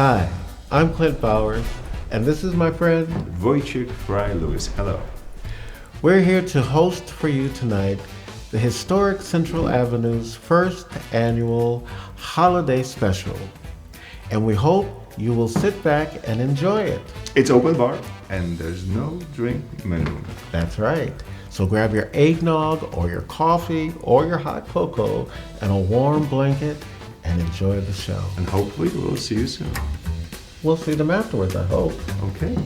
Hi, I'm Clint Bowers, and this is my friend. Wojciech Fry-Lewis. Hello. We're here to host for you tonight the historic Central Avenue's first annual holiday special, and we hope you will sit back and enjoy it. It's open bar, and there's no drink minimum. That's right. So grab your eggnog or your coffee or your hot cocoa and a warm blanket and enjoy the show. And hopefully we'll see you soon. We'll see them afterwards, I hope. Okay.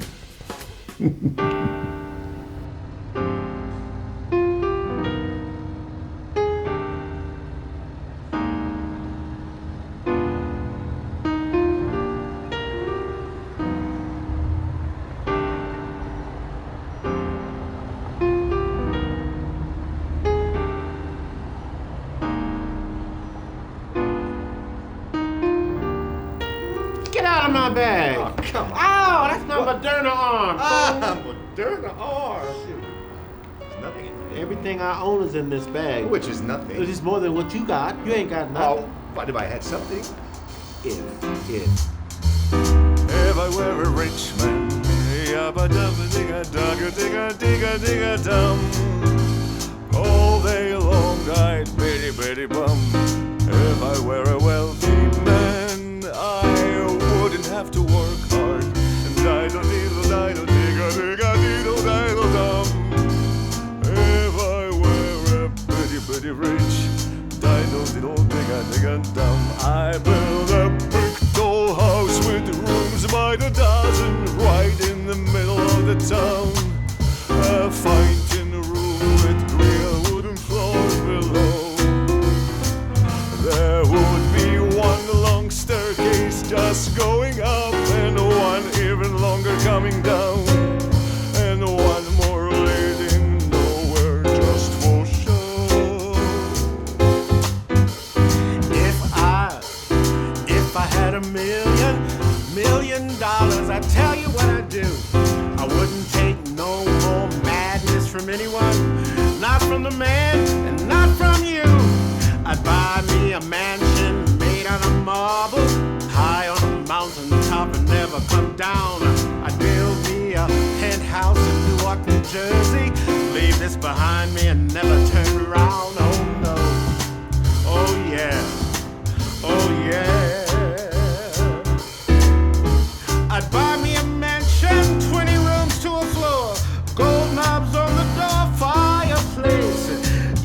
Get out of my bag! Oh, come on. Oh, that's my Moderna arm. Moderna arm. There's nothing in there. Everything I own is in this bag. Which is nothing. It is more than what you got. You ain't got nothing. What if I had something? If. If I were a rich man, yabba dabba digga dagga digga digga digga dum. All day long I'd bitty bitty bum. If I were a wealthy man, I wouldn't have to work hard. And dido digga digga dido dido dum. If I were a bitty bitty rich, dido dido digga digga dum. I build a brick dollhouse with rooms by the dozen, right in the middle of the town. A fine tin room with real wooden floors below. There would be one long staircase just going up, and one even longer coming down, and one more leading nowhere just for show. If I had $1 million, I'd tell you what I'd do. I wouldn't take no more madness from anyone, not from the man and not from you. I'd buy me a mansion made out of marble, high on a mountain top and never come down. I'd build me a penthouse in Newark, New Jersey, leave this behind me and never turn around. Oh no, oh yeah, oh yeah. I'd buy me a mansion, 20 rooms to a floor, gold knobs on the door, fireplace,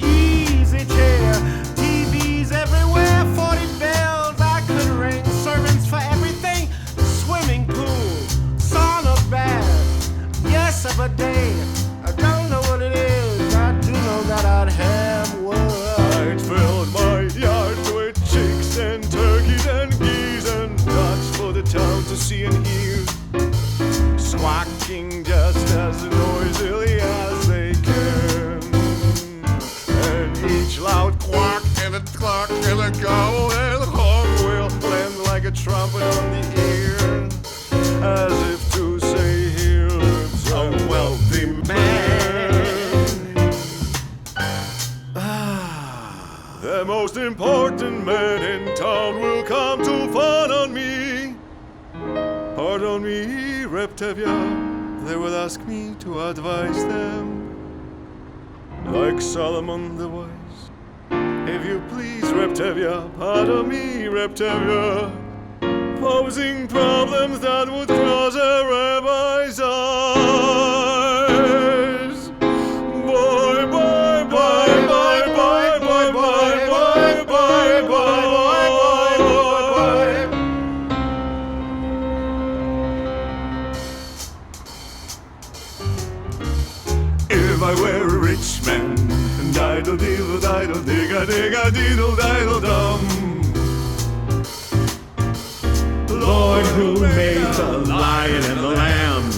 easy chair, TVs everywhere, 40 bells I could ring, servants for everything, swimming pool, sauna bath, yes of a day. I don't know what it is, I do know that I'd have one. I'd fill my yard with chicks and turkeys and geese and ducks for the town to see and hear, squawking just as noisily as they can. And each loud quack and a cluck and a gobble and a honk will land like a trumpet on the ear, as if to say, here lives a wealthy man. The most important man in town will come to fun on me. Pardon me, Reptavia, they will ask me to advise them, like Solomon the wise. If you please, Reptavia, pardon me, Reptavia, posing problems that would cross a rabbi's eyes. Bye, bye, bye, bye, bye, bye, bye, bye, bye, bye, bye, bye. If I were a rich man, dido diddle diddle digga digga diddle diddle dum. Lord, who made the lion and the lamb,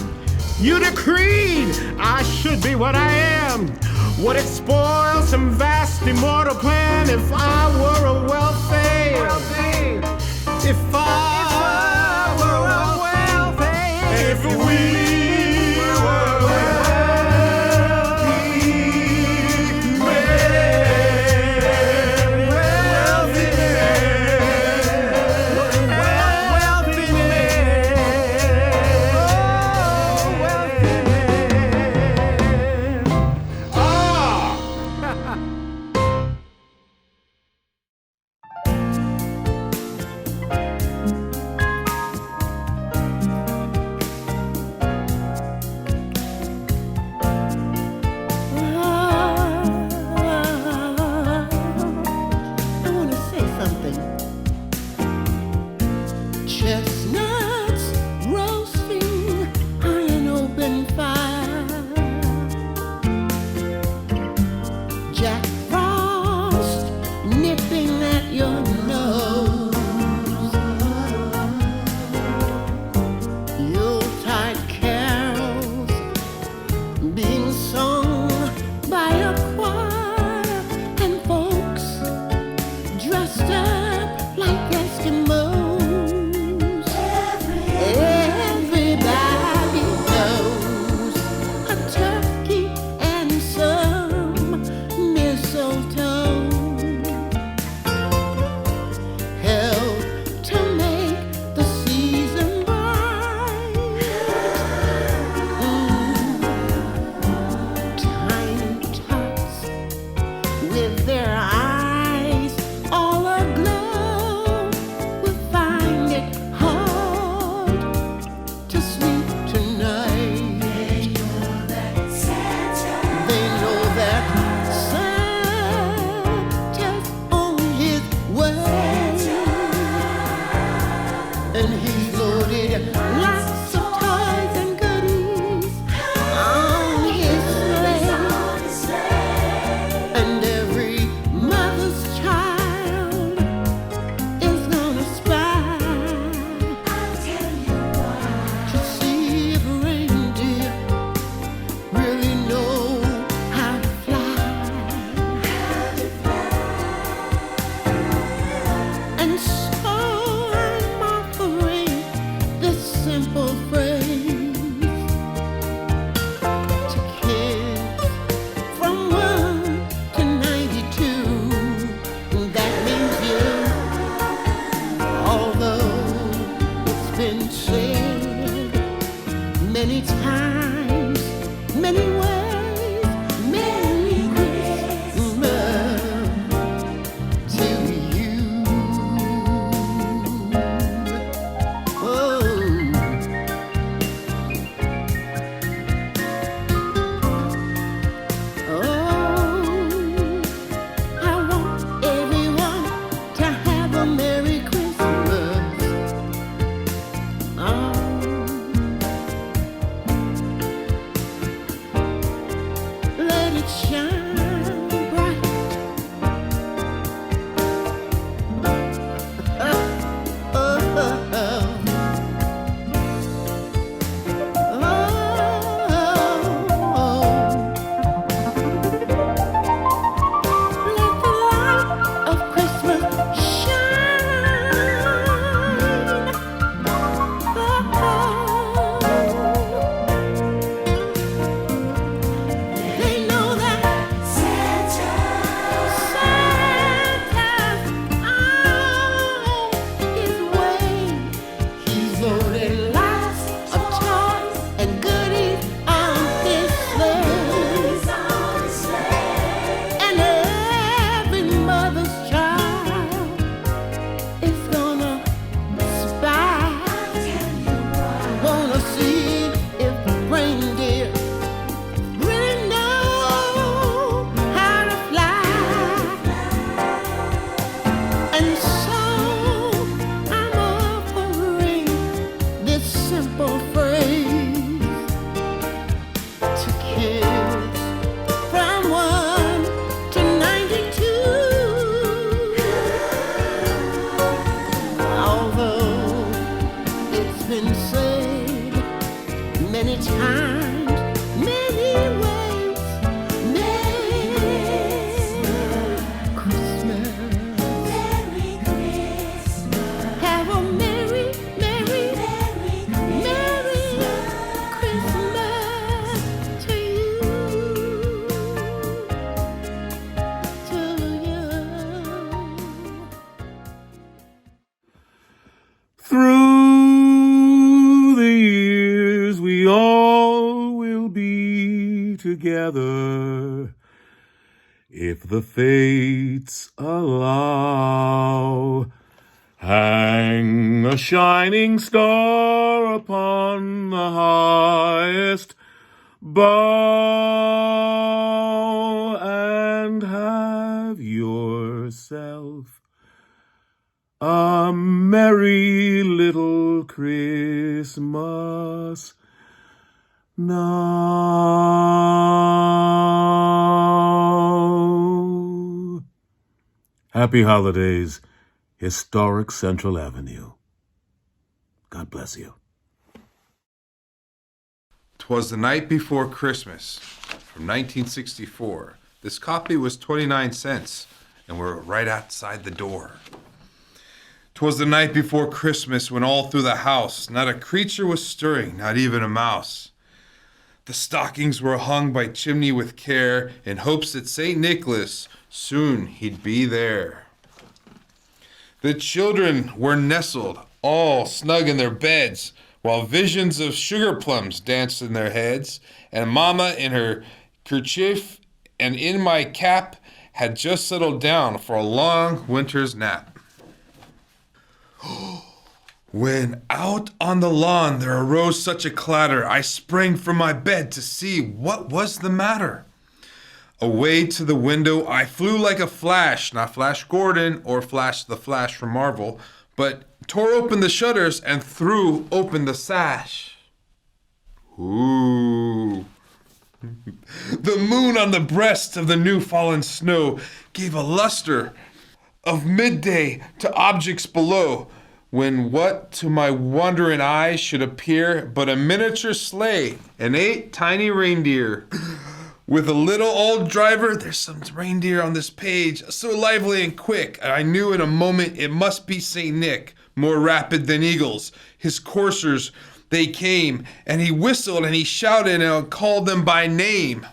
you decreed I should be what I am. Would it spoil some vast immortal plan if I were a wealthy? If I were a wealthy? If we were wealthy men, together, if the fates allow. Hang a shining star upon the highest bough, and have yourself a merry little Christmas now. Happy holidays, historic Central Avenue. God bless you. 'Twas the Night Before Christmas from 1964. This copy was 29 cents, and we're right outside the door. 'Twas the night before Christmas when all through the house not a creature was stirring, not even a mouse. The stockings were hung by chimney with care in hopes that St. Nicholas soon he'd be there. The children were nestled all snug in their beds while visions of sugar plums danced in their heads, and Mama in her kerchief and in my cap had just settled down for a long winter's nap. When out on the lawn there arose such a clatter, I sprang from my bed to see what was the matter. Away to the window I flew like a flash, not Flash Gordon or Flash the Flash from Marvel, but tore open the shutters and threw open the sash. Ooh. The moon on the breast of the new fallen snow gave a luster of midday to objects below, when what to my wondering eyes should appear but a miniature sleigh and 8 tiny reindeer. With a little old driver, there's some reindeer on this page, so lively and quick, I knew in a moment it must be St. Nick, more rapid than eagles. His coursers, they came, and he whistled and he shouted and called them by name.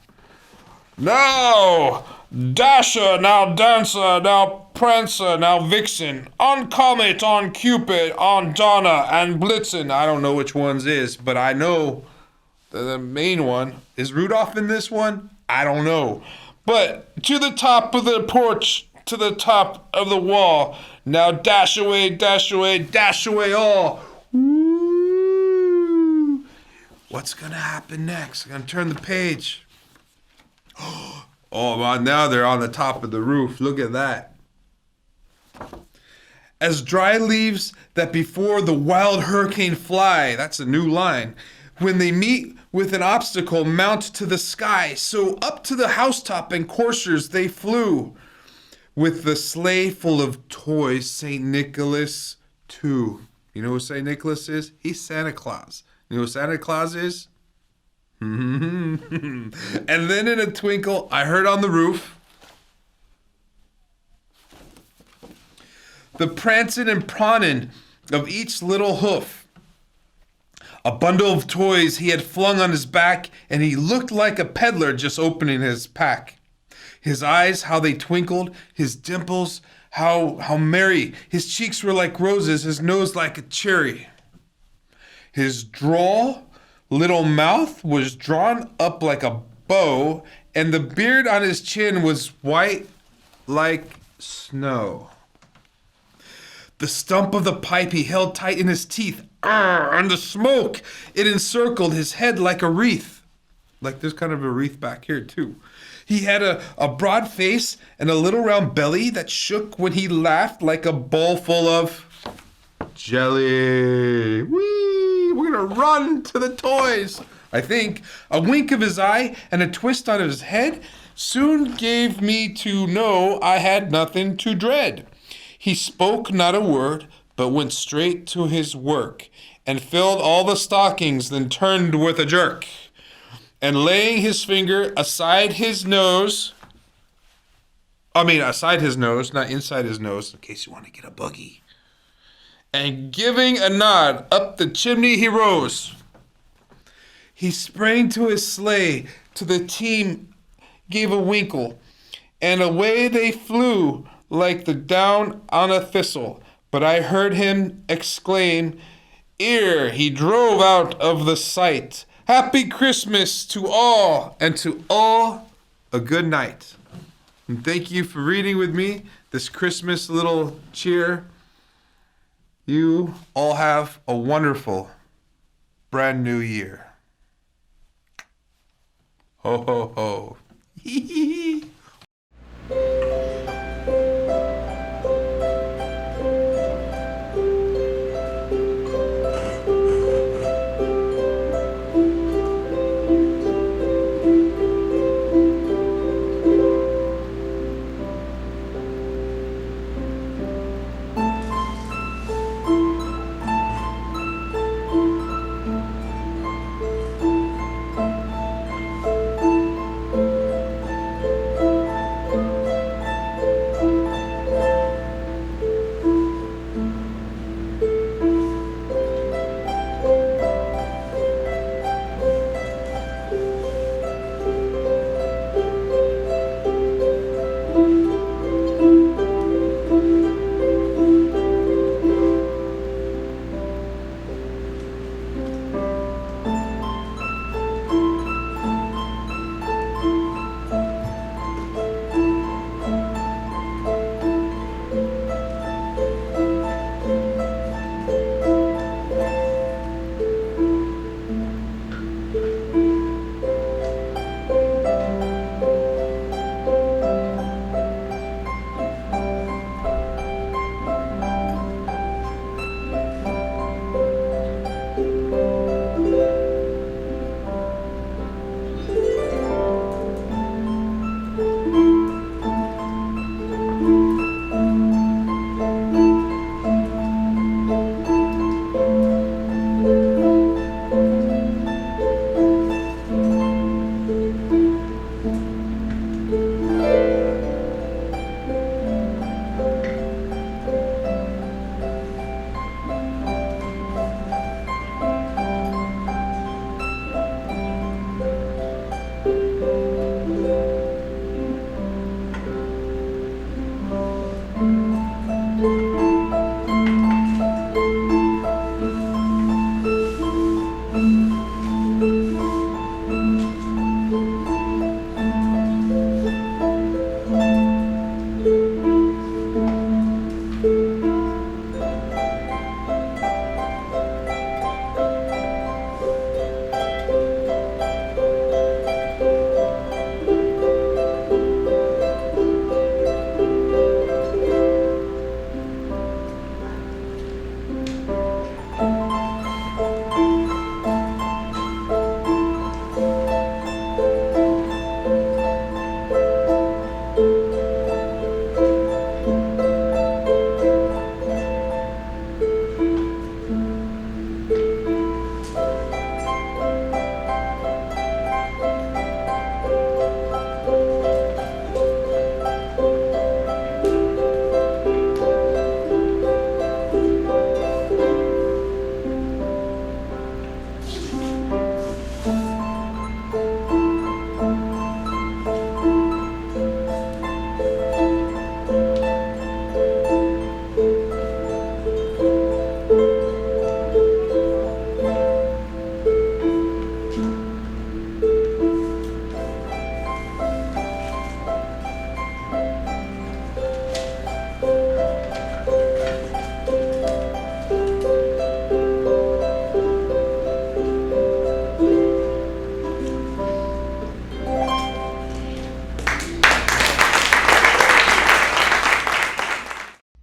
Now, Dasher, now Dancer, now Prancer, now Vixen, on Comet, on Cupid, on Donna, and Blitzen. I don't know which one's is, but I know the main one. Is Rudolph in this one? I don't know. But to the top of the porch, to the top of the wall, now dash away, dash away, dash away all. Woo! What's gonna happen next? I'm gonna turn the page. Oh, well, now they're on the top of the roof. Look at that. As dry leaves that before the wild hurricane fly, that's a new line, when they meet with an obstacle mount to the sky, so up to the housetop and coursers they flew. With the sleigh full of toys, St. Nicholas too. You know who St. Nicholas is? He's Santa Claus. You know who Santa Claus is? And then in a twinkle, I heard on the roof the prancing and prawning of each little hoof. A bundle of toys he had flung on his back, and he looked like a peddler just opening his pack. His eyes, how they twinkled, his dimples, how merry. His cheeks were like roses, his nose like a cherry. His droll little mouth was drawn up like a bow, and the beard on his chin was white like snow. The stump of the pipe he held tight in his teeth, and the smoke, it encircled his head like a wreath. Like there's kind of a wreath back here too. He had a broad face and a little round belly that shook when he laughed like a bowl full of jelly. Whee! We're gonna run to the toys. I think a wink of his eye and a twist on his head soon gave me to know I had nothing to dread. He spoke not a word, but went straight to his work, and filled all the stockings, then turned with a jerk, and laying his finger aside his nose, not inside his nose, in case you want to get a buggy, and giving a nod, up the chimney he rose. He sprang to his sleigh, to the team gave a winkle, and away they flew like the down on a thistle. But I heard him exclaim, ere he drove out of the sight, Happy Christmas to all, and to all a good night. And thank you for reading with me this Christmas little cheer. You all have a wonderful brand new year. Ho, ho, ho. Hee, hee, hee.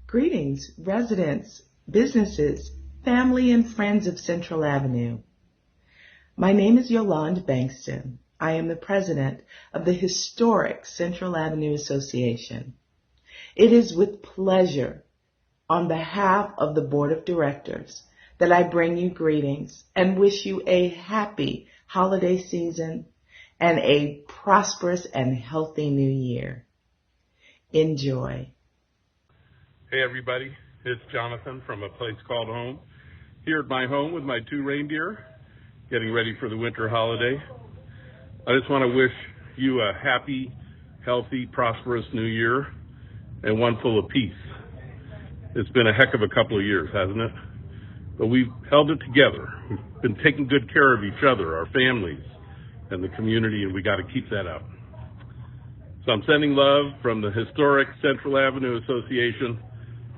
Greetings, residents, businesses, family, and friends of Central Avenue. My name is Yolande Bankston. I am the president of the historic Central Avenue Association. It is with pleasure, on behalf of the Board of Directors, that I bring you greetings and wish you a happy holiday season and a prosperous and healthy new year. Enjoy. Hey everybody, it's Jonathan from a place called home. Here at my home with my 2 reindeer, getting ready for the winter holiday. I just want to wish you a happy, healthy, prosperous new year and one full of peace. It's been a heck of a couple of years, hasn't it? But we've held it together. We've been taking good care of each other, our families, and the community, and we got to keep that up. So I'm sending love from the historic Central Avenue Association.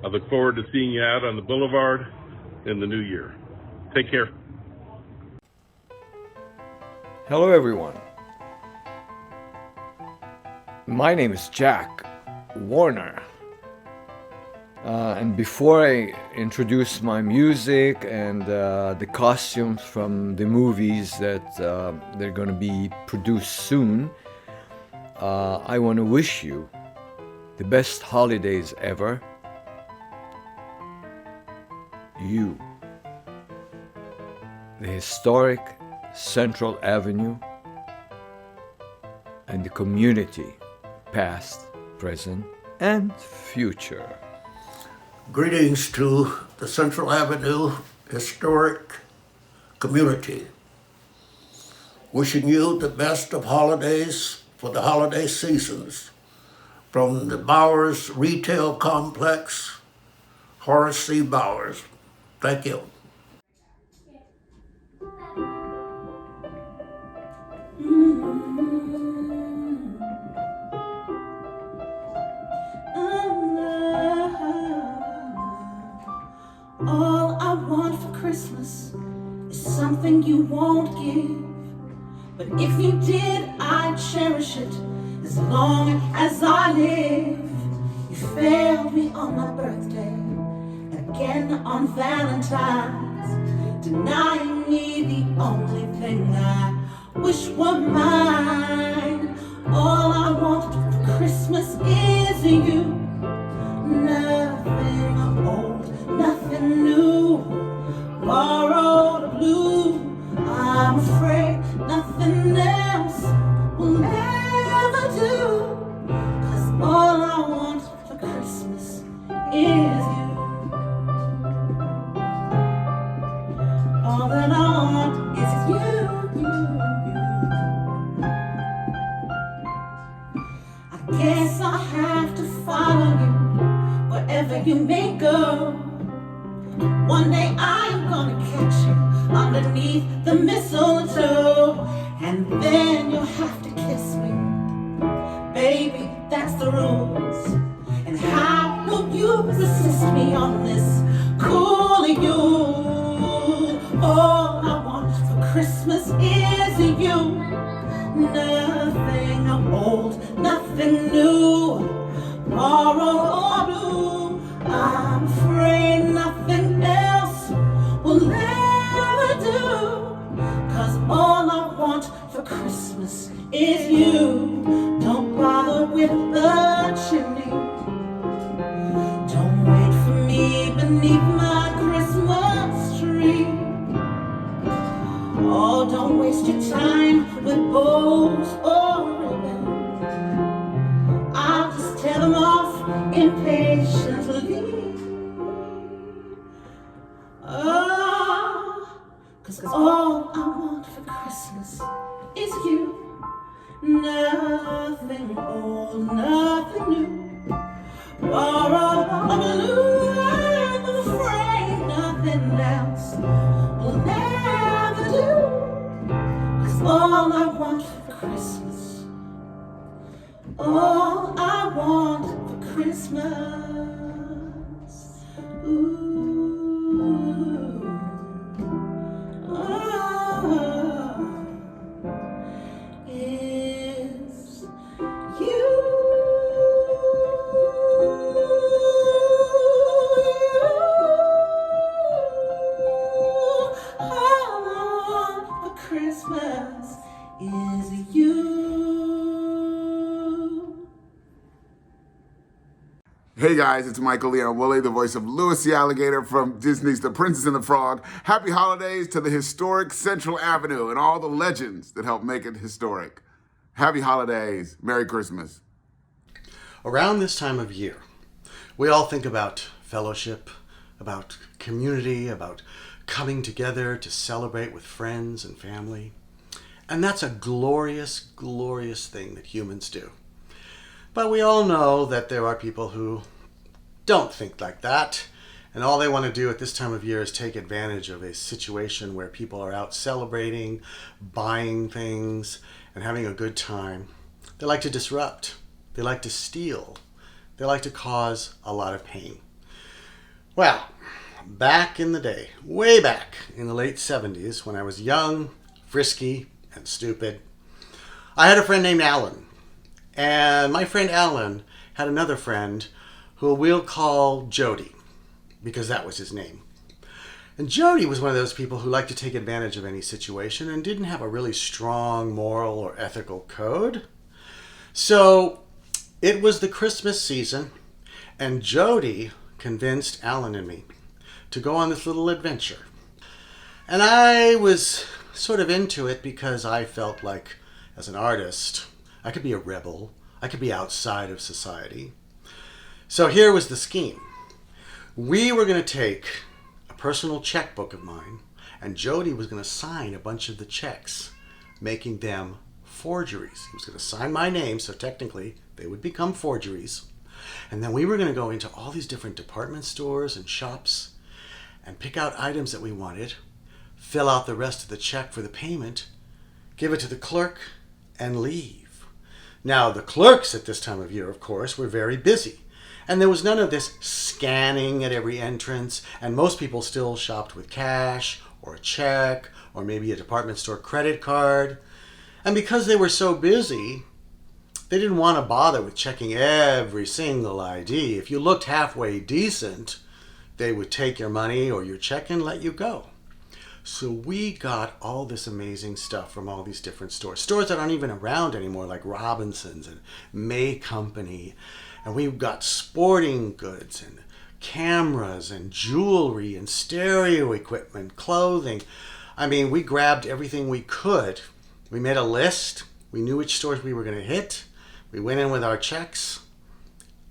I look forward to seeing you out on the boulevard in the new year. Take care. Hello everyone. My name is Jack Warner. And before I introduce my music and the costumes from the movies that they're going to be produced soon, I want to wish you the best holidays ever. You, the historic Central Avenue, and the community, past, present, and future. Greetings to the Central Avenue historic community. Wishing you the best of holidays for the holiday seasons. From the Bowers Retail Complex, Horace C. Bowers. Thank you. All I want for Christmas is something you won't give. But if you did, I'd cherish it as long as I live. You failed me on my birthday, again on Valentine's, denying me the only thing I wish were mine. All I want for Christmas is you. Nothing old, nothing new, borrowed or blue. I'm afraid nothing else will never do. 'Cause all I want for Christmas is you. All that I want is you, I guess I have to follow you wherever you may go. One day I am gonna catch you underneath the mistletoe, and then you'll have to kiss me. Baby, that's the rules. And how will you resist me on this cool Yule? All I want for Christmas is you. Nothing old, nothing new, borrowed or blue. I'm afraid nothing else will ever do. 'Cause all I want for Christmas is you. Don't bother with the chimney. Don't wait for me beneath my Christmas tree. Oh, don't waste your time with bows or ribbons. I'll just tear them off impatiently. Oh, 'cause all I want for Christmas is you. Nothing old, nothing new, borrowed or blue. I'm afraid nothing else will never do. 'Cause all I want for Christmas, all I want for Christmas, ooh, oh, is you. All I want for Christmas is you. Hey guys, it's Michael Leon Woolley, the voice of Louis the Alligator from Disney's The Princess and the Frog. Happy holidays to the historic Central Avenue and all the legends that helped make it historic. Happy holidays. Merry Christmas. Around this time of year, we all think about fellowship, about community, about coming together to celebrate with friends and family. And that's a glorious, glorious thing that humans do. But we all know that there are people who don't think like that, And all they want to do at this time of year is take advantage of a situation where people are out celebrating, buying things, and having a good time. They like to disrupt. They like to steal. They like to cause a lot of pain. Well, back in the day, way back in the late 70s, when I was young, frisky, and stupid, I had a friend named Alan. And my friend Alan had another friend who we'll call Jody, because that was his name. And Jody was one of those people who liked to take advantage of any situation and didn't have a really strong moral or ethical code. So it was the Christmas season, and Jody convinced Alan and me to go on this little adventure. And I was sort of into it because I felt like, as an artist, I could be a rebel. I could be outside of society. So here was the scheme. We were going to take a personal checkbook of mine, and Jody was going to sign a bunch of the checks, making them forgeries. He was going to sign my name, so technically they would become forgeries. And then we were going to go into all these different department stores and shops and pick out items that we wanted, fill out the rest of the check for the payment, give it to the clerk, and leave. Now, the clerks at this time of year, of course, were very busy. And there was none of this scanning at every entrance, and most people still shopped with cash or a check or maybe a department store credit card. And because they were so busy, they didn't want to bother with checking every single ID. If you looked halfway decent, they would take your money or your check and let you go. So we got all this amazing stuff from all these different stores. Stores that aren't even around anymore, like Robinson's and May Company. And we got sporting goods and cameras and jewelry and stereo equipment, clothing. I mean, we grabbed everything we could. We made a list. We knew which stores we were going to hit. We went in with our checks,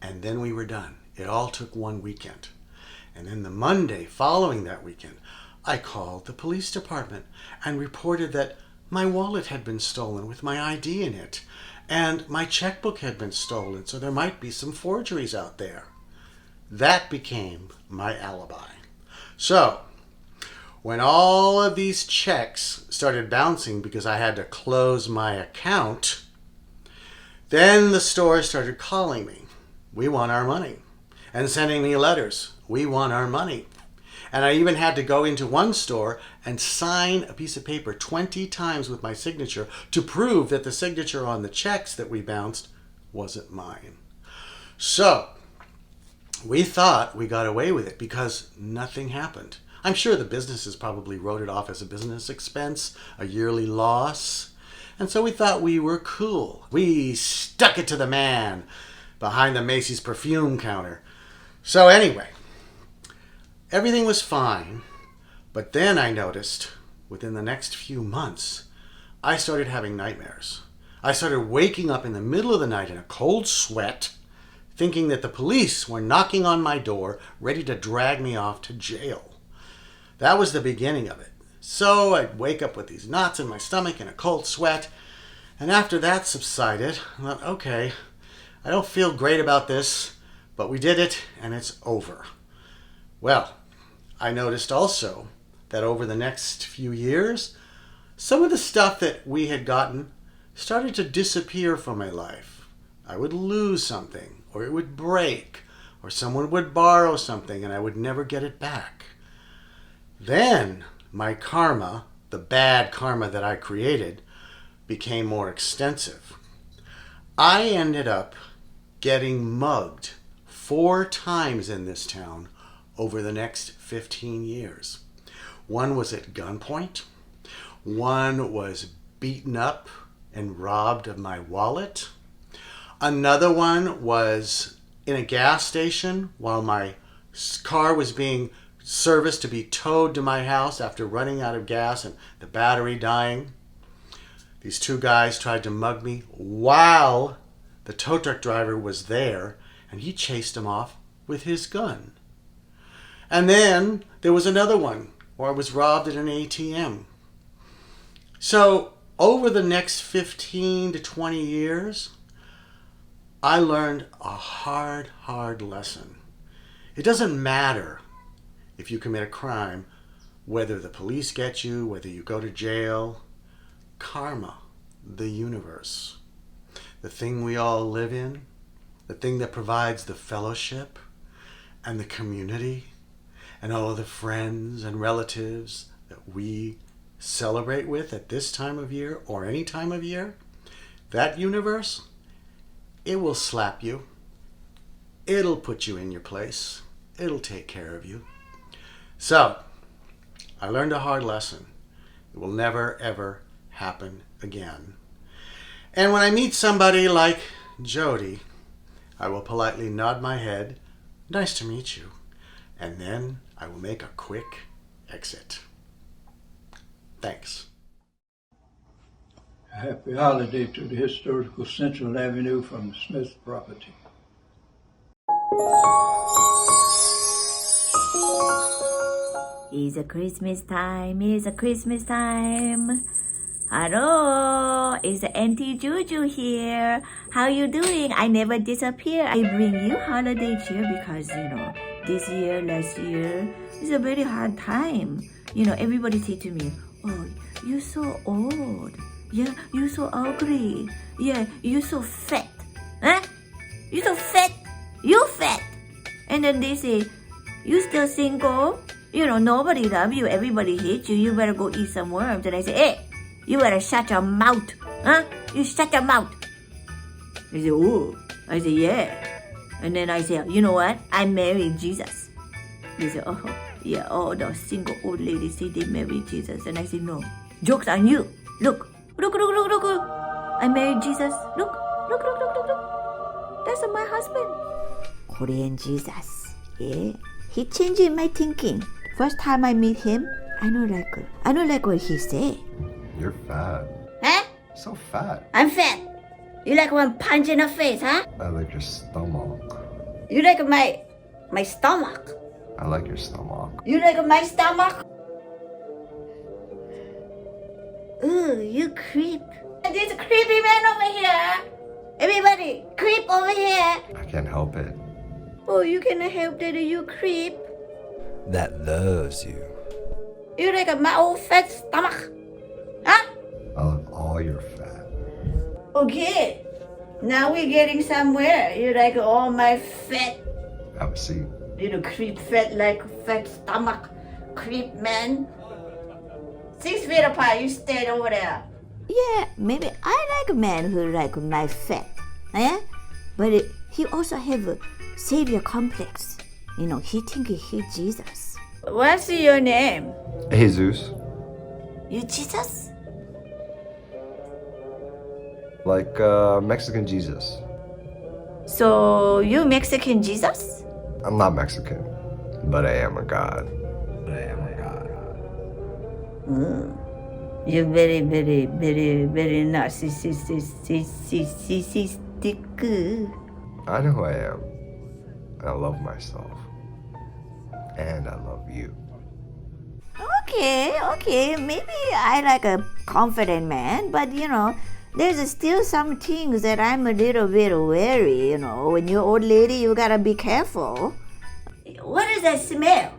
and then we were done. It all took one weekend. And then the Monday following that weekend, I called the police department and reported that my wallet had been stolen with my ID in it, and my checkbook had been stolen, so there might be some forgeries out there. That became my alibi. So, when all of these checks started bouncing because I had to close my account, then the store started calling me. We want our money. And sending me letters. We want our money. And I even had to go into one store and sign a piece of paper 20 times with my signature to prove that the signature on the checks that we bounced wasn't mine. So, we thought we got away with it because nothing happened. I'm sure the businesses probably wrote it off as a business expense, a yearly loss. And so we thought we were cool. We stuck it to the man behind the Macy's perfume counter. So anyway, everything was fine, but then I noticed within the next few months, I started having nightmares. I started waking up in the middle of the night in a cold sweat, thinking that the police were knocking on my door, ready to drag me off to jail. That was the beginning of it. So I'd wake up with these knots in my stomach and a cold sweat, and after that subsided, I thought, okay, I don't feel great about this, but we did it, and it's over. Well, I noticed also that over the next few years, some of the stuff that we had gotten started to disappear from my life. I would lose something, or it would break, or someone would borrow something and I would never get it back. Then my karma, the bad karma that I created, became more extensive. I ended up getting mugged 4 times in this town over the next 15 years. One was at gunpoint. One was beaten up and robbed of my wallet. Another one was in a gas station while my car was being serviced to be towed to my house after running out of gas and the battery dying. These 2 guys tried to mug me while the tow truck driver was there, and he chased them off with his gun. And then there was another one where I was robbed at an ATM. So over the next 15 to 20 years, I learned a hard lesson. It doesn't matter if you commit a crime, whether the police get you, whether you go to jail, karma, the universe, the thing we all live in, the thing that provides the fellowship and the community and all of the friends and relatives that we celebrate with at this time of year or any time of year, that universe, it will slap you. It'll put you in your place. It'll take care of you. So, I learned a hard lesson. It will never, ever happen again. And when I meet somebody like Jody, I will politely nod my head, nice to meet you, and then I will make a quick exit. Thanks. Happy holiday to the historical Central Avenue from Smith Property. It's a Christmas time, it's a Christmas time. Hello, it's Auntie Juju here. How you doing? I never disappear. I bring you holiday cheer because, this year, last year, it's a very hard time. Everybody say to me, oh, you're so old. Yeah, you're so ugly. Yeah, you're so fat. Huh? You're so fat. You fat. And then they say, you still single? Nobody love you. Everybody hates you. You better go eat some worms. And I say, hey, you better shut your mouth. Huh? You shut your mouth. They say, oh. I say, yeah. And then I say, you know what? I married Jesus. They say, oh, yeah, all the single old ladies say they married Jesus. And I say, no. Joke's on you. Look. I married Jesus. Look. That's my husband. Korean Jesus. Yeah. He changed my thinking. First time I meet him, I don't like what he say. You're fat. Huh? So fat. I'm fat. You like one punch in the face, huh? I like your stomach. You like my stomach? I like your stomach. You like my stomach? Ooh, you creep. There's a creepy man over here. Everybody, creep over here. I can't help it. Oh, you cannot help that you creep. That loves you. You like my old fat stomach? Huh? I love all your fat. Okay. Now we're getting somewhere. You like all my fat. Have a seat. You creep fat like fat stomach. Creep man. 6 feet apart, you stayed over there. Yeah, maybe I like a man who like my fat. Eh? But he also have a savior complex. He think he Jesus. What's your name? Jesus. You Jesus? Like Mexican Jesus. So you Mexican Jesus? I'm not Mexican, but I am a god. You're very, very, very, very narcissistic. I know who I am. I love myself. And I love you. Okay. Maybe I like a confident man, but there's still some things that I'm a little bit wary. When you're old lady, you gotta be careful. What is that smell?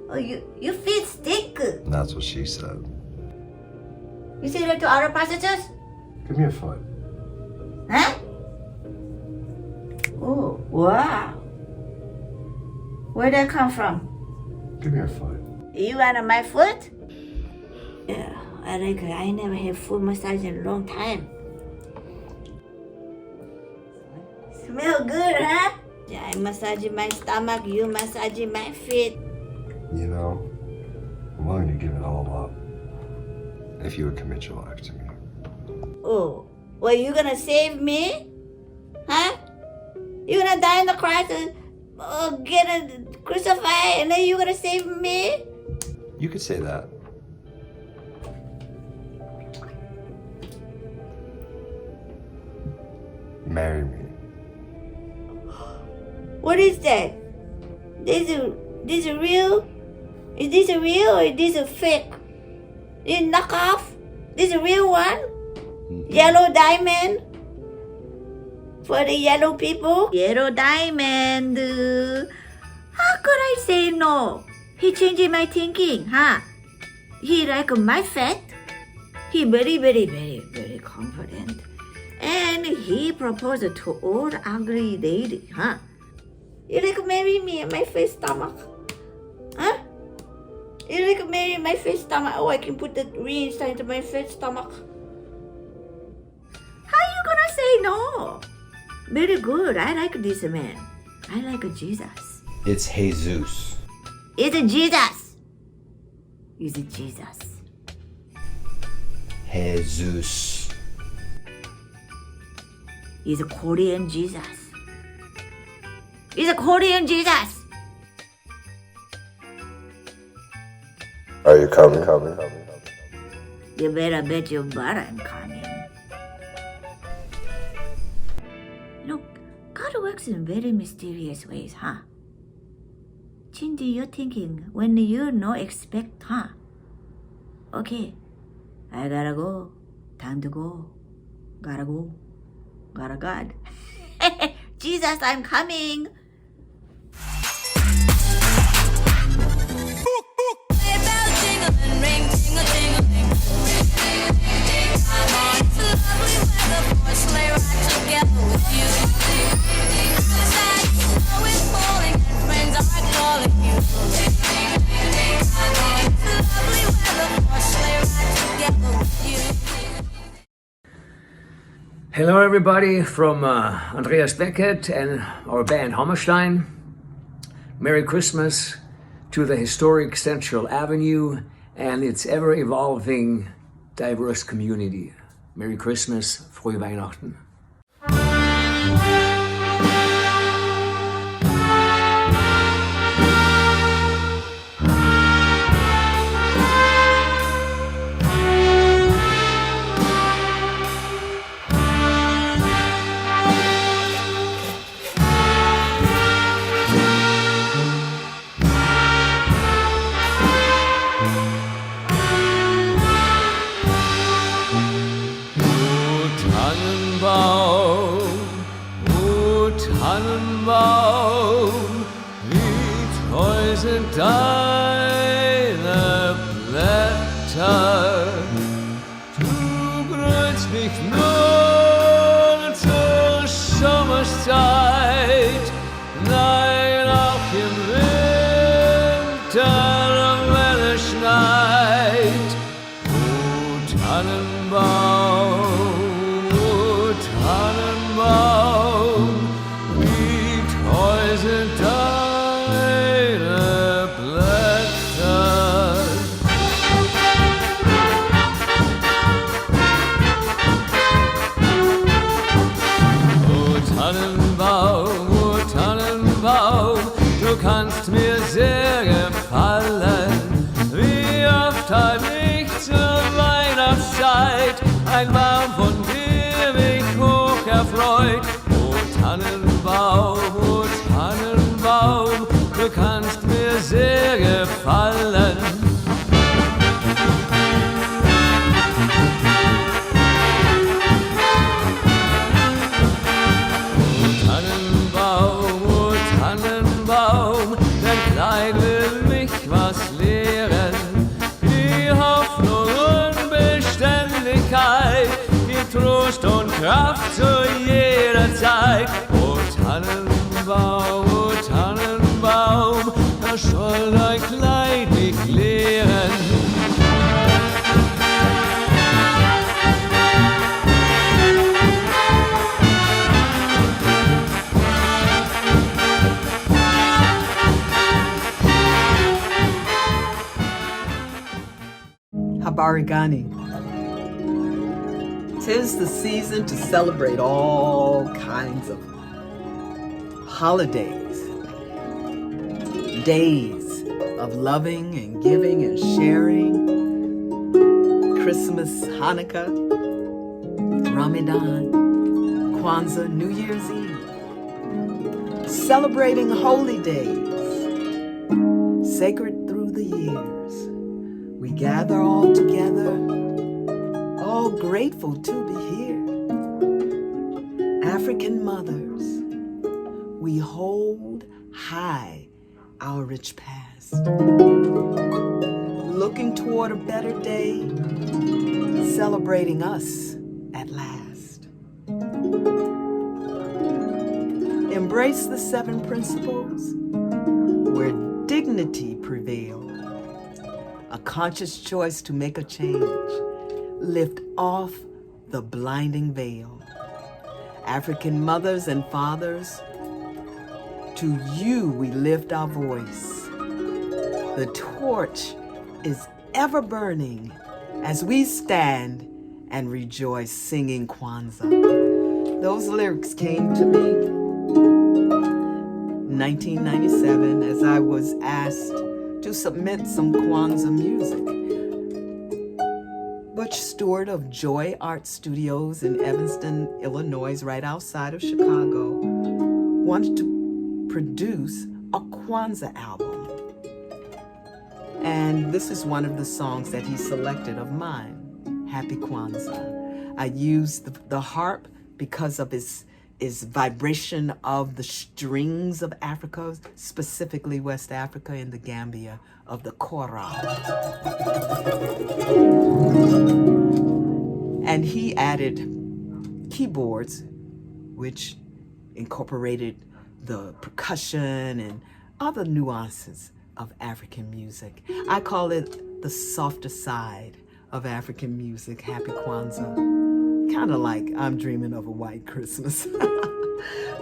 Oh, your feet stink. That's what she said. You say that to other prostitutes? Give me a foot. Huh? Oh, wow. Where'd that come from? Give me your foot. You want my foot? Yeah, I never had foot massage in a long time. Smell good, huh? Yeah, I massage my stomach, you massage my feet. I'm willing to give it all up if you would commit your life to me. Oh, well, you gonna save me? Huh? You gonna die on the cross and get crucified and then you gonna save me? You could say that. Marry me. What is that? This is real? Is this a real or is this a fake? This is knockoff? This is a real one? Yellow diamond? For the yellow people? Yellow diamond. How could I say no? He changed my thinking, huh? He like my fat. He very, very, very, very confident. And he proposed to old ugly lady, huh? You like marry me in my face stomach? Huh? You like marry my face stomach? Oh, I can put the ring inside my face stomach. How you gonna say no? Very good. I like this man. I like Jesus. It's Jesus. It's Jesus. Is it Jesus? Jesus. Is a Korean Jesus. Is a Korean Jesus. Are you coming? You better bet your butt I'm coming. You know, God works in very mysterious ways, huh? Change your thinking when you no expect, huh? Okay, I gotta go. Time to go. Gotta go. Gotta God. Jesus, I'm coming. Hello everybody from Andreas Beckett and our band Hammerstein. Merry Christmas to the historic Central Avenue and its ever-evolving diverse community. Merry Christmas, frohe Weihnachten. Tannenbaum, wie treu sind deine Blätter. Du grünst mich nur zur Sommerszeit, nein, auch im Winter, wenn es schneit. O Tannenbaum, o Tannenbaum, sind deine Blätter. O Tannenbaum, du kannst mir sehr gefallen. Wie oft hab ich zur Weihnachtszeit ein Baum von dir mich hoch erfreut. O Tannenbaum, du kannst mir sehr gefallen. O Tannenbaum, dein Kleid will mich was lehren. Die Hoffnung und Beständigkeit, die Trost und Kraft zu jeder Zeit. O Tannenbaum, das soll dein Kleid mich lehren. Habarigani. 'Tis the season to celebrate all kinds of holidays, days of loving and giving and sharing. Christmas, Hanukkah, Ramadan, Kwanzaa, New Year's Eve. Celebrating holy days, sacred through the years. We gather all together, all grateful to be here. African mothers, we hold high our rich past. Looking toward a better day, celebrating us at last. Embrace the 7 principles where dignity prevails. A conscious choice to make a change. Lift off the blinding veil. African mothers and fathers, to you we lift our voice. The torch is ever burning as we stand and rejoice singing Kwanzaa. Those lyrics came to me in 1997 as I was asked to submit some Kwanzaa music. Butch Stewart of Joy Art Studios in Evanston, Illinois, right outside of Chicago, wanted to produce a Kwanzaa album. And this is one of the songs that he selected of mine, Happy Kwanzaa. I used the harp because of its vibration of the strings of Africa, specifically West Africa and the Gambia, of the kora. And he added keyboards, which incorporated the percussion and other nuances of African music. I call it the softer side of African music, Happy Kwanzaa. Kind of like I'm dreaming of a white Christmas.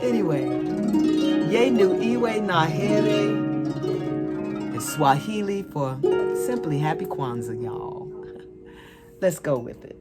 Anyway, Yenu Iwe Nahere is Swahili for simply Happy Kwanzaa, y'all. Let's go with it.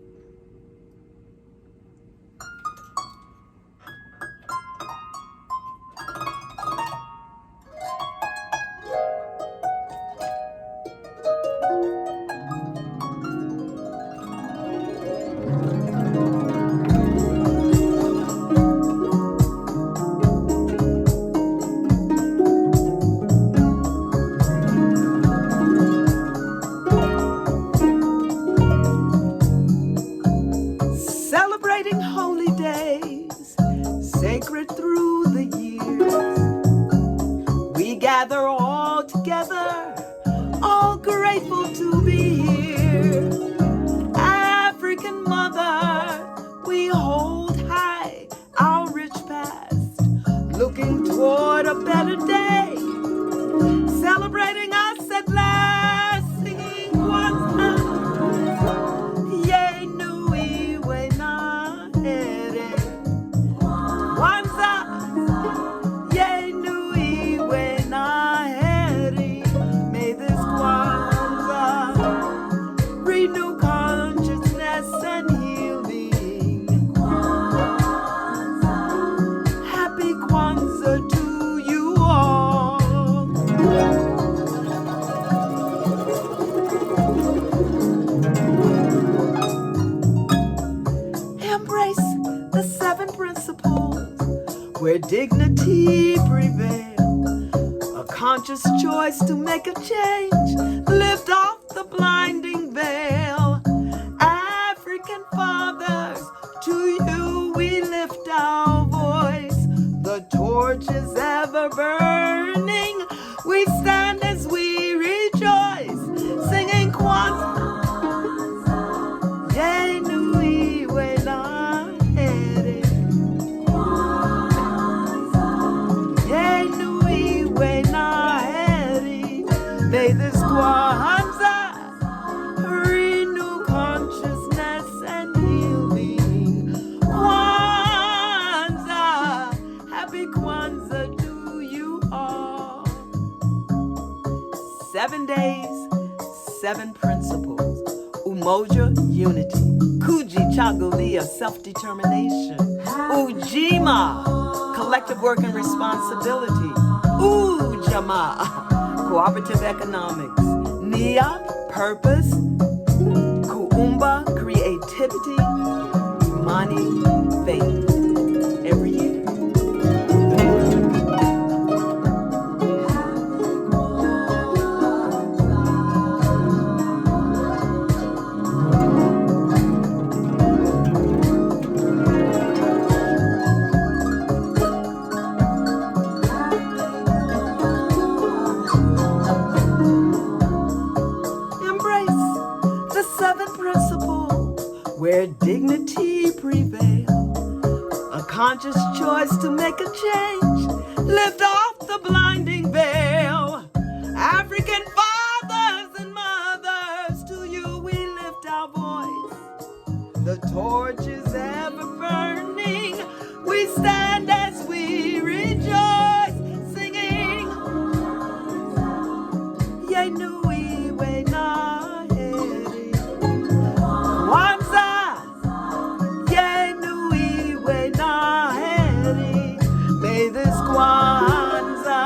Where dignity prevails, a conscious choice to make a change, lift off the blinding veil. African fathers, to you we lift our voice. The torch is ever burning, we stand as we rejoice, singing Kwanzaa. May this Kwanzaa renew consciousness and healing. Kwanzaa, happy Kwanzaa to you all. 7 days, 7 principles. Umoja, unity. Kuji, Chagulia, self-determination. Ujima, collective work and responsibility. Ujamaa, cooperative economics. Nia, purpose. Kuumba, creativity. Imani, faith. Every year. dignity prevail. A conscious choice to make a change. Lift off the blinding veil. African fathers and mothers, to you we lift our voice. The torch is ever burning. We stand as we rejoice, singing. Yenui we na heri. Kwanzaa. Yenui we na heri. May this Kwanzaa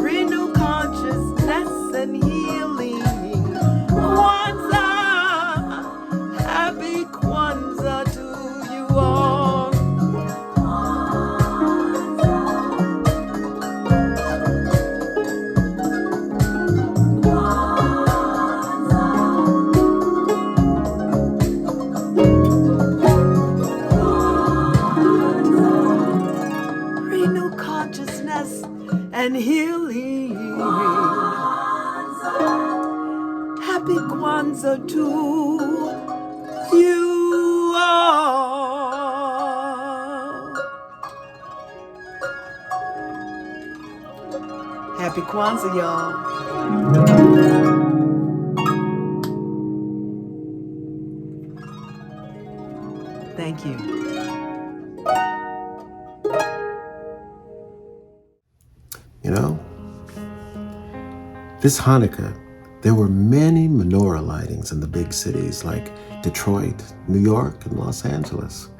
renew consciousness and healing. Kwanzaa, happy Kwanzaa to you all. Renew consciousness and healing. Happy Kwanzaa to you all. Happy Kwanzaa, y'all. Thank you. You know, this Hanukkah, there were many menorah lightings in the big cities like Detroit, New York, and Los Angeles.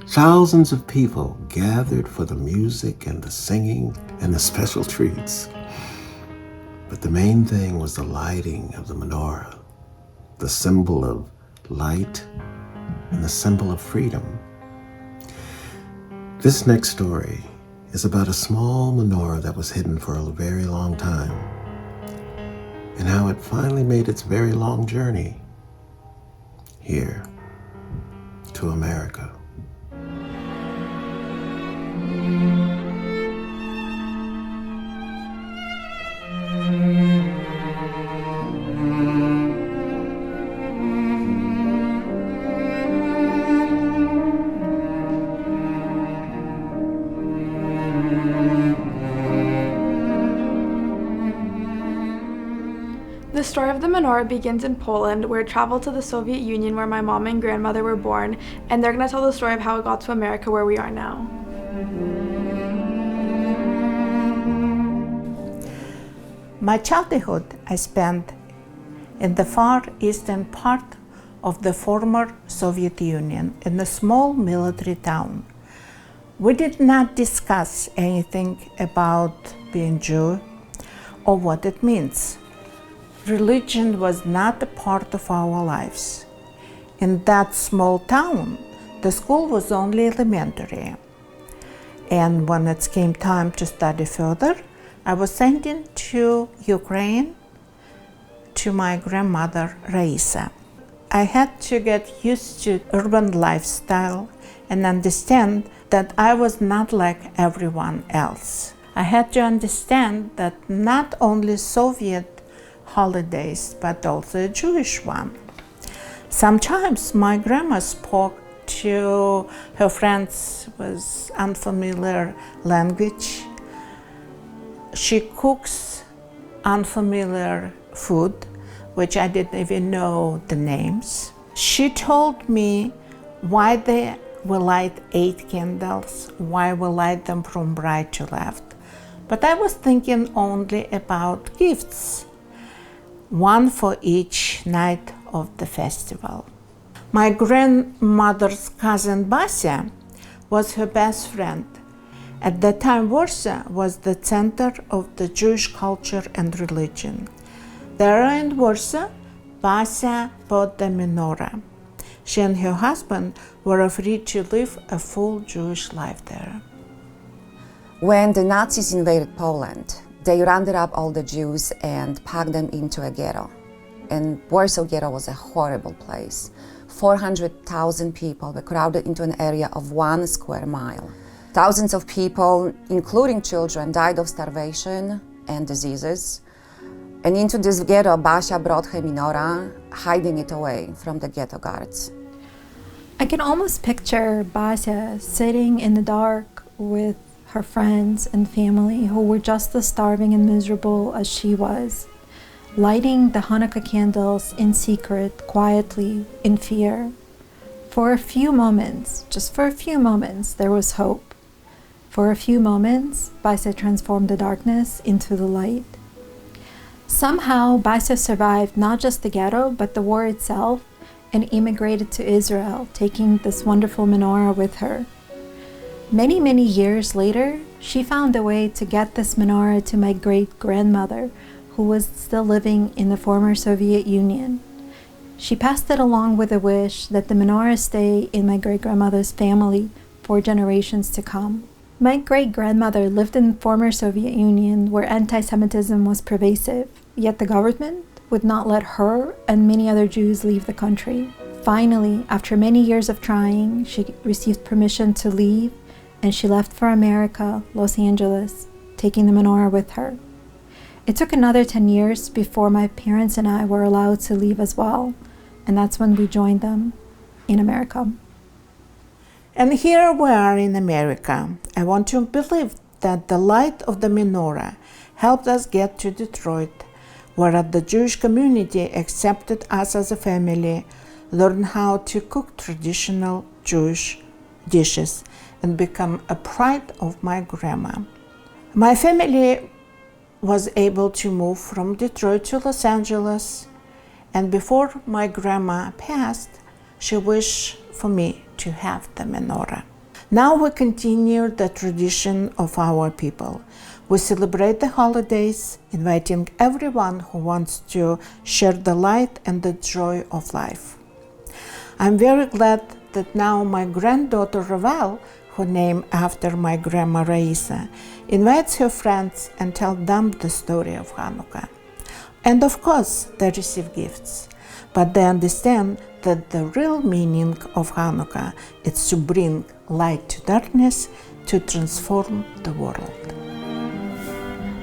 Thousands of people gathered for the music and the singing and the special treats. But the main thing was the lighting of the menorah, the symbol of light and the symbol of freedom. This next story is about a small menorah that was hidden for a very long time, and how it finally made its very long journey here to America. The story of the menorah begins in Poland, where it traveled to the Soviet Union, where my mom and grandmother were born, and they're going to tell the story of how it got to America, where we are now. My childhood I spent in the far eastern part of the former Soviet Union, in a small military town. We did not discuss anything about being Jew or what it means. Religion was not a part of our lives. In that small town, the school was only elementary. And when it came time to study further, I was sent to Ukraine to my grandmother Raisa. I had to get used to urban lifestyle and understand that I was not like everyone else. I had to understand that not only Soviet holidays, but also a Jewish one. Sometimes my grandma spoke to her friends with unfamiliar language. She cooks unfamiliar food, which I didn't even know the names. She told me why we light 8 candles, why we light them from right to left. But I was thinking only about gifts, one for each night of the festival. My grandmother's cousin Basia was her best friend. At that time, Warsaw was the center of the Jewish culture and religion. There in Warsaw, Basia bought the menorah. She and her husband were free to live a full Jewish life there. When the Nazis invaded Poland, they rounded up all the Jews and packed them into a ghetto. And Warsaw Ghetto was a horrible place. 400,000 people were crowded into an area of 1 square mile. Thousands of people, including children, died of starvation and diseases. And into this ghetto, Basia brought her menorah, hiding it away from the ghetto guards. I can almost picture Basia sitting in the dark with her friends and family who were just as starving and miserable as she was, lighting the Hanukkah candles in secret, quietly, in fear. For a few moments, just for a few moments, there was hope. For a few moments, Basia transformed the darkness into the light. Somehow, Basia survived not just the ghetto, but the war itself, and immigrated to Israel, taking this wonderful menorah with her. Many, many years later, she found a way to get this menorah to my great-grandmother, who was still living in the former Soviet Union. She passed it along with a wish that the menorah stay in my great-grandmother's family for generations to come. My great-grandmother lived in the former Soviet Union where anti-Semitism was pervasive, yet the government would not let her and many other Jews leave the country. Finally, after many years of trying, she received permission to leave, and she left for America, Los Angeles, taking the menorah with her. It took another 10 years before my parents and I were allowed to leave as well, and that's when we joined them in America. And here we are in America. I want to believe that the light of the menorah helped us get to Detroit, where the Jewish community accepted us as a family, learned how to cook traditional Jewish dishes, and become a pride of my grandma. My family was able to move from Detroit to Los Angeles, and before my grandma passed, she wished for me to have the menorah. Now we continue the tradition of our people. We celebrate the holidays, inviting everyone who wants to share the light and the joy of life. I'm very glad that now my granddaughter Ravel, who named after my grandma Raisa, invites her friends and tells them the story of Hanukkah. And of course, they receive gifts, but they understand that the real meaning of Hanukkah is to bring light to darkness, to transform the world.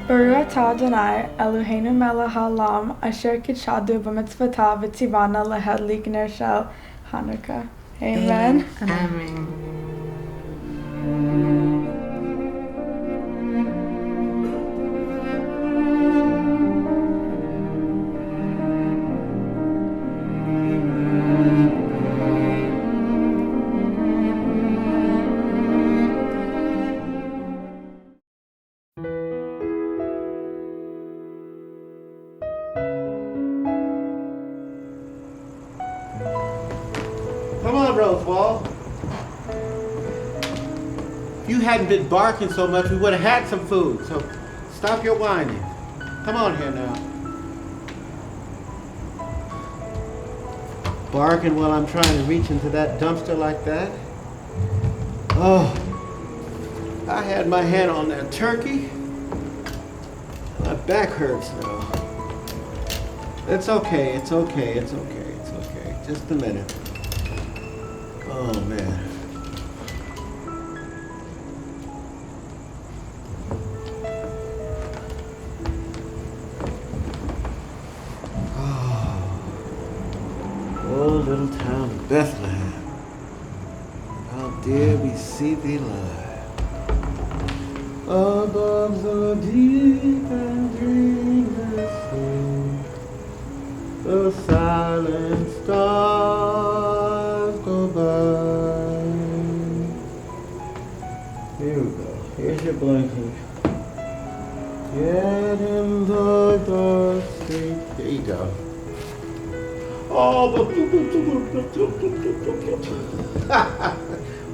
Baruch atah Adonai, Eloheinu melech haolam, asher kitshadu b'mitzvotav v'tzivana lahadlik ner shel Hanukkah. Amen. Amen. Come on, Rosewall. If you hadn't been barking so much, we would have had some food. So stop your whining. Come on here now. Barking while I'm trying to reach into that dumpster like that. Oh, I had my hand on that turkey. My back hurts now. It's okay, it's okay, it's okay, it's okay. Just a minute. Oh, man. Oh, little town of Bethlehem, how dare we see thee lie above the deep and dreamless sea, the silent stars go by. Here we go, here's your blanket. Get in the dark street. There you go. Oh,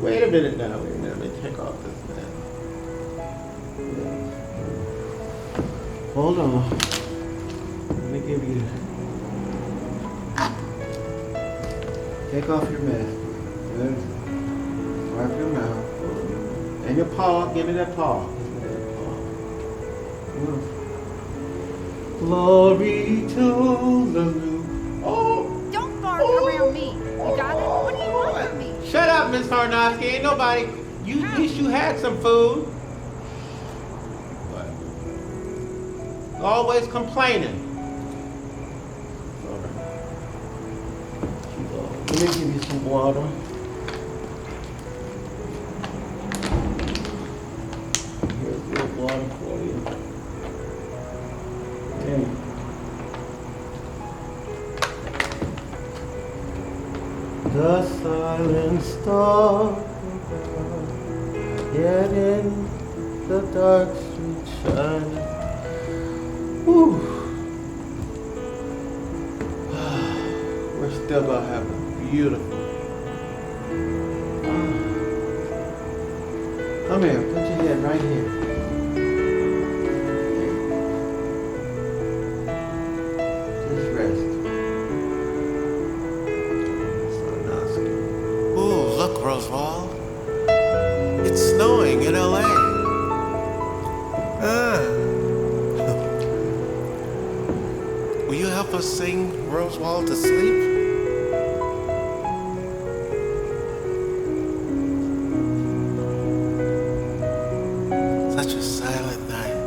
wait a minute now. Wait a minute. Let me take off this man. Hold on. Let me give you. Take off your mask. Good. Wipe your mouth. And your paw. Give me that paw. Give me that paw. Glory to the new. Oh! Don't bark around me. You got it? What do you want from me? Shut up, Miss Tarnowski. Ain't nobody. You wish you had some food. What? Always complaining. All right. Let me give you some water. one for you. Okay. The silent star, yet in the dark street shining. Whew. We're still gonna have a beautiful. Come here, put your head right here. Just rest. Ooh, look, Rosewall. It's snowing in LA. Will you help us sing Rosewall to sleep? Such a silent night.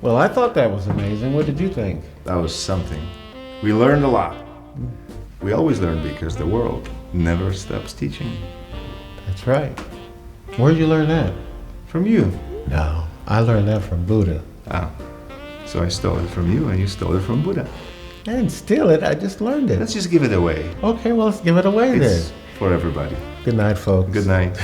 Well, I thought that was amazing. What did you think? That was something. We learned a lot. We always learn because the world never stops teaching. That's right. Where'd you learn that? From you. No, I learned that from Buddha. Ah, so I stole it from you and you stole it from Buddha. I didn't steal it, I just learned it. Let's just give it away. Okay, well, let's give it away It's then. for everybody. Good night, folks. Good night.